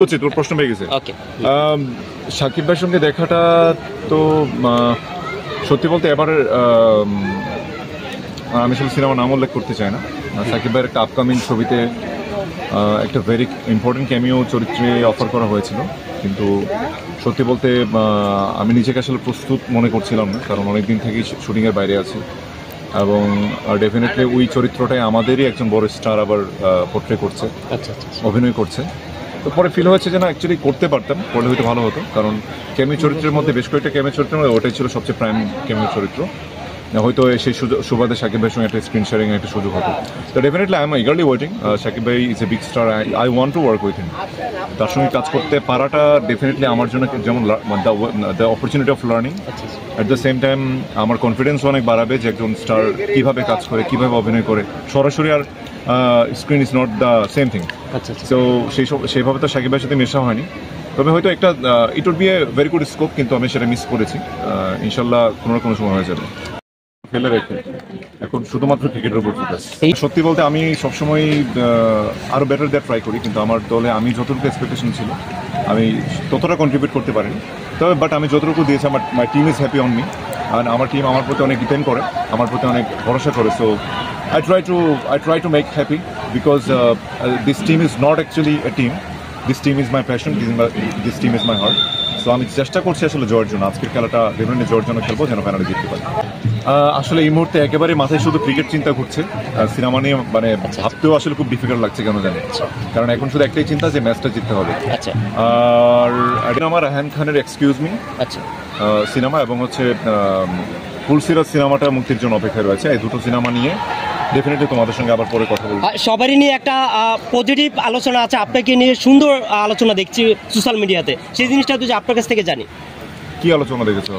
তোর প্রশ্ন পেয়ে গেছে। ওকে, সাকিব ভাইয়ের সঙ্গে দেখাটা তো সত্যি বলতে এবার আমি আসলে সিনেমা নাম উল্লেখ করতে চাই না। সাকিব ভাইয়ের একটা আপকামিং ছবিতে একটা ভেরি ইম্পর্টেন্ট ক্যামিও চরিত্রে অফার করা হয়েছিল, কিন্তু সত্যি বলতে আমি নিজেকে আসলে প্রস্তুত মনে করছিলাম না, কারণ অনেকদিন থেকেই শুটিংয়ের বাইরে আছি এবং ডেফিনেটলি ওই চরিত্রটাই আমাদেরই একজন বড় স্টার আবার পোর্ট্রে করছে, অভিনয় করছে। তো পরে ফিল হয়েছে যে না, অ্যাকচুয়ালি করতে পারতাম, করলে হয়তো ভালো হতো, কারণ ক্যামিও চরিত্রের মধ্যে বেশ কয়েকটা ক্যামিও চরিত্রের মধ্যে ওটাই ছিল সবচেয়ে প্রাইম ক্যামিও চরিত্র। হয়তো সেই সুবাদে সাকিব ভাইয়ের সঙ্গে একটা স্ক্রিন শেয়ারিং একটা সুযোগ হতো। তো definitely I am eagerly waiting. Shakib ভাই is a big star, I want to work with him. তার সঙ্গে কাজ করতে পারাটা ডেফিনেটলি আমার জন্য যেমন the opportunity of learning, at the same time আমার কনফিডেন্স অনেক বাড়াবে যে একজন স্টার কীভাবে কাজ করে, কীভাবে অভিনয় করে। সরাসরি আর screen is not the same thing. So সেইভাবে তো সাকিব ভাইয়ের সাথে মেশা হয়নি, তবে হয়তো একটা it would be a very good scope, কিন্তু আমি সেটা মিস করেছি। ইনশাল্লাহ কোনো না কোনো সময় হয়ে যাবে। ফেলে রেখে এখন শুধুমাত্র ক্রিকেটের উপর ফোকাস। সত্যি বলতে আমি সবসময় আরও বেটার দ্যাট ট্রাই করি, কিন্তু আমার দলে আমি যতটুকু এক্সপেকটেশন ছিল আমি ততটা কন্ট্রিবিউট করতে পারিনি। তবে বাট আমি যতটুকু দিয়েছি, আমার my team is happy on me, আর আমার টিম আমার প্রতি অনেক ডিপেন্ড করে, আমার প্রতি অনেক ভরসা করে। So I try to make happy because this team is not actually a team. This team is my passion. This team is my heart. So আমি চেষ্টা করছি আসলে জয়ের জন্য, আজকের খেলাটা বিভিন্ন জয়ের জন্য খেলবো, যেন ফাইনালে জিততে পারি। আসলে এই মুহূর্তে একেবারে মাথায় শুধু ক্রিকেট চিন্তা ঘুরছে, সিনেমা নিয়ে মানে ভাবতেও আসলে খুব ডিফিকাল্ট লাগছে, কেন জানি, কারণ এখন শুধু একটাই চিন্তা যে ম্যাচটা জিততে হবে। আর আমার রায়হান খানের এক্সকিউজ মি সিনেমা এবং হচ্ছে ফুলসিরাজ সিনেমাটা মুক্তির জন্য অপেক্ষায় রয়েছে। এই দুটো সিনেমা নিয়ে ডেফিনেটলি তোমাদের সঙ্গে আবার পরে কথা বলবো। সবারই নিয়ে একটা পজিটিভ আলোচনা আছে, আপনাকে নিয়ে সুন্দর আলোচনা দেখছি সোশ্যাল মিডিয়াতে, সেই জিনিসটা যদি আপনার কাছ থেকে জানি। কি আলোচনা দেখেছো?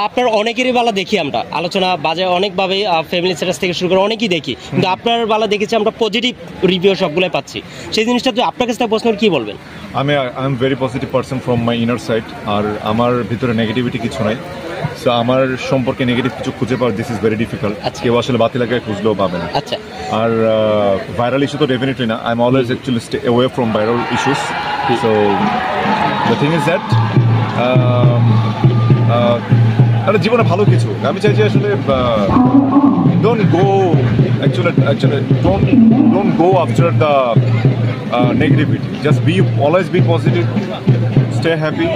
আপনার অনেকেরই বেলা দেখি আমরা আলোচনা বাজারে অনেকভাবে ফ্যামিলি স্ট্যাটাস থেকে শুরু করে অনেকেই দেখি, কিন্তু আপনার বেলা দেখেছি আমরা পজিটিভ রিভিউ সবগুলোই পাচ্ছি। সেই জিনিসটা যদি আপনার কাছ থেকে প্রশ্ন কি বলবেন? I am very positive person from my inner side, আর আমার ভিতরে নেগেটিভিটি কিছু নাই। সো আমার সম্পর্কে নেগেটিভ কিছু খুঁজে পাওয়া দিস ইজ ভেরি ডিফিকাল্ট। কেউ আসলে বাতিল আগে খুঁজলেও পাবে না। আর ভাইরাল ইস্যু তো ডেফিনেটলি না। I am always actually stay away from viral issues. So the thing is that জীবনে ভালো কিছু আমি চাই যে আসলে don't go after the negativity. Just always be positive, stay happy.